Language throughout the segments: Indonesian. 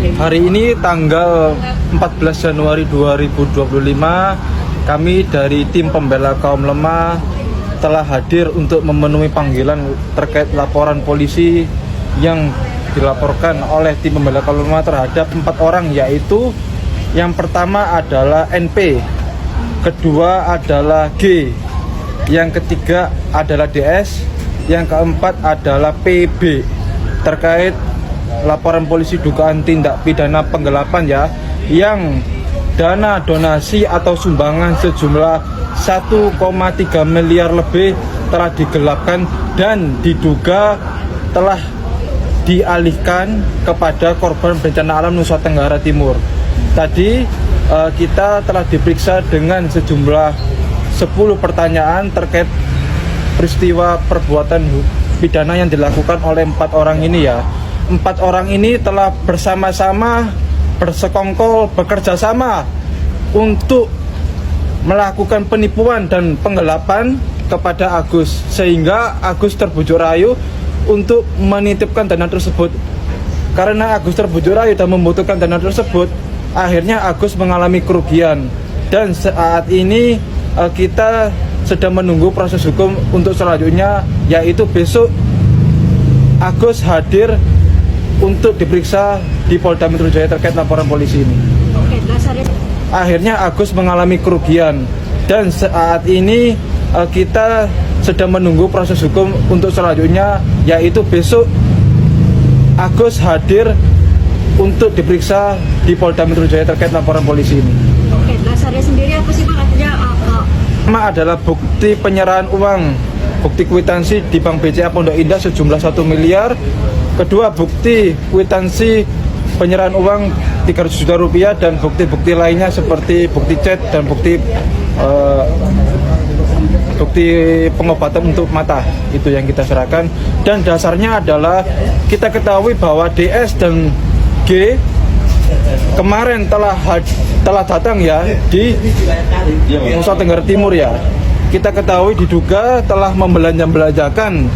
Hari ini tanggal 14 Januari 2025, kami dari tim pembela kaum lemah telah hadir untuk memenuhi panggilan terkait laporan polisi yang dilaporkan oleh tim pembela kaum lemah terhadap 4 orang, yaitu yang pertama adalah NP, kedua adalah G, yang ketiga adalah DS, yang keempat adalah PB, terkait laporan polisi dugaan tindak pidana penggelapan yang dana donasi atau sumbangan sejumlah 1,3 miliar lebih telah digelapkan dan diduga telah dialihkan kepada korban bencana alam Nusa Tenggara Timur. Tadi kita telah diperiksa dengan sejumlah 10 pertanyaan terkait peristiwa perbuatan pidana yang dilakukan oleh 4 orang ini 4 orang ini telah bersama-sama, bersekongkol, bekerja sama untuk melakukan penipuan dan penggelapan kepada Agus, sehingga Agus terbujuk rayu untuk menitipkan dana tersebut. Karena Agus terbujuk rayu dan membutuhkan dana tersebut, akhirnya Agus mengalami kerugian. Dan saat ini kita sedang menunggu proses hukum untuk selanjutnya, yaitu besok Agus hadir untuk diperiksa di Polda Metro Jaya terkait laporan polisi ini. Oke, dasarnya akhirnya Agus mengalami kerugian, dan saat ini kita sedang menunggu proses hukum untuk selanjutnya, yaitu besok Agus hadir untuk diperiksa di Polda Metro Jaya terkait laporan polisi ini. Oke, dasarnya sendiri apa sih Pak? Artinya Pertama adalah bukti penyerahan uang, bukti kwitansi di Bank BCA Pondok Indah sejumlah 1 miliar. Kedua, bukti kwitansi penyerahan uang 300 juta rupiah dan bukti-bukti lainnya seperti bukti chat dan bukti pengobatan untuk mata, itu yang kita serahkan. Dan dasarnya adalah kita ketahui bahwa DS dan G kemarin telah datang di Nusa Tenggara Timur Kita ketahui diduga telah membelanjakan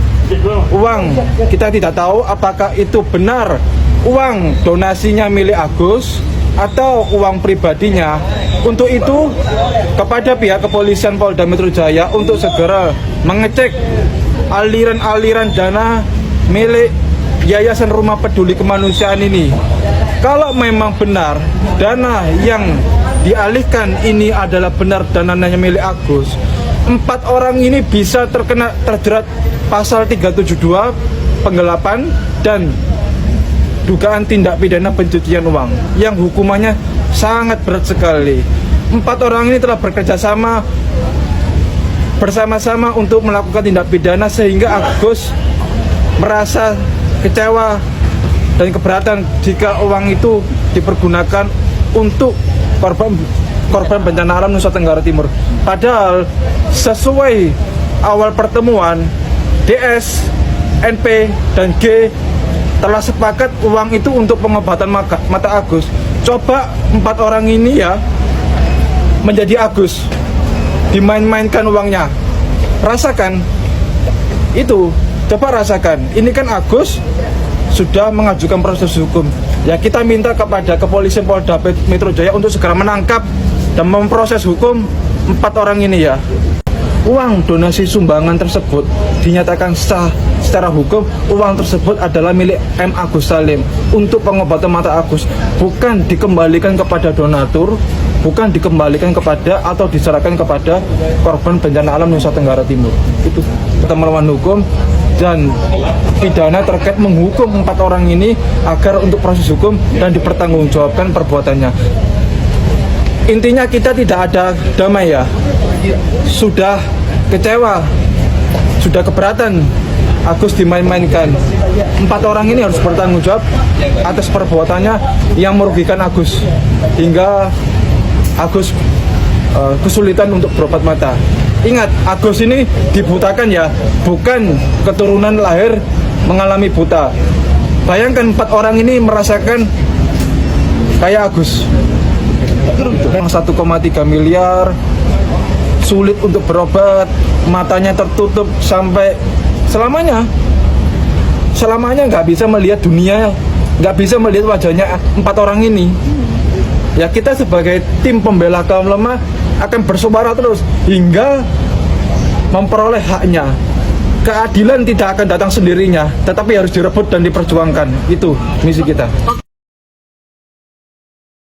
uang. Kita tidak tahu apakah itu benar uang donasinya milik Agus atau uang pribadinya. Untuk itu, kepada pihak kepolisian Polda Metro Jaya untuk segera mengecek aliran-aliran dana milik Yayasan Rumah Peduli Kemanusiaan ini. Kalau memang benar dana yang dialihkan ini adalah benar dananya milik Agus, 4 orang ini bisa terjerat pasal 372 penggelapan dan dugaan tindak pidana pencucian uang yang hukumannya sangat berat sekali. 4 orang ini telah bekerjasama bersama-sama untuk melakukan tindak pidana, sehingga Agus merasa kecewa dan keberatan jika uang itu dipergunakan untuk korban bencana alam Nusa Tenggara Timur. Padahal sesuai awal pertemuan, DS, NP, dan G telah sepakat uang itu untuk pengobatan mata Agus. Coba 4 orang ini menjadi Agus, dimain-mainkan uangnya. Rasakan itu, coba rasakan. Ini kan Agus sudah mengajukan proses hukum. Kita minta kepada kepolisian Polda Metro Jaya untuk segera menangkap dan memproses hukum 4 orang ini Uang donasi sumbangan tersebut dinyatakan sah secara hukum. Uang tersebut adalah milik M. Agus Salim untuk pengobatan mata Agus, bukan dikembalikan kepada donatur, bukan dikembalikan kepada atau diserahkan kepada korban bencana alam Nusa Tenggara Timur. Itu kita melawan hukum dan pidana terkait menghukum 4 orang ini agar untuk proses hukum dan dipertanggungjawabkan perbuatannya. Intinya kita tidak ada damai sudah kecewa, sudah keberatan Agus dimain-mainkan. 4 orang ini harus bertanggung jawab atas perbuatannya yang merugikan Agus hingga Agus kesulitan untuk berobat mata. Ingat, Agus ini dibutakan bukan keturunan lahir mengalami buta. Bayangkan 4 orang ini merasakan kayak Agus. 1,3 miliar, sulit untuk berobat, matanya tertutup sampai selamanya nggak bisa melihat dunia nggak bisa melihat wajahnya 4 orang ini. Ya kita sebagai tim pembela kaum lemah akan bersuara terus hingga memperoleh haknya. Keadilan tidak akan datang sendirinya, tetapi harus direbut dan diperjuangkan. Itu misi kita.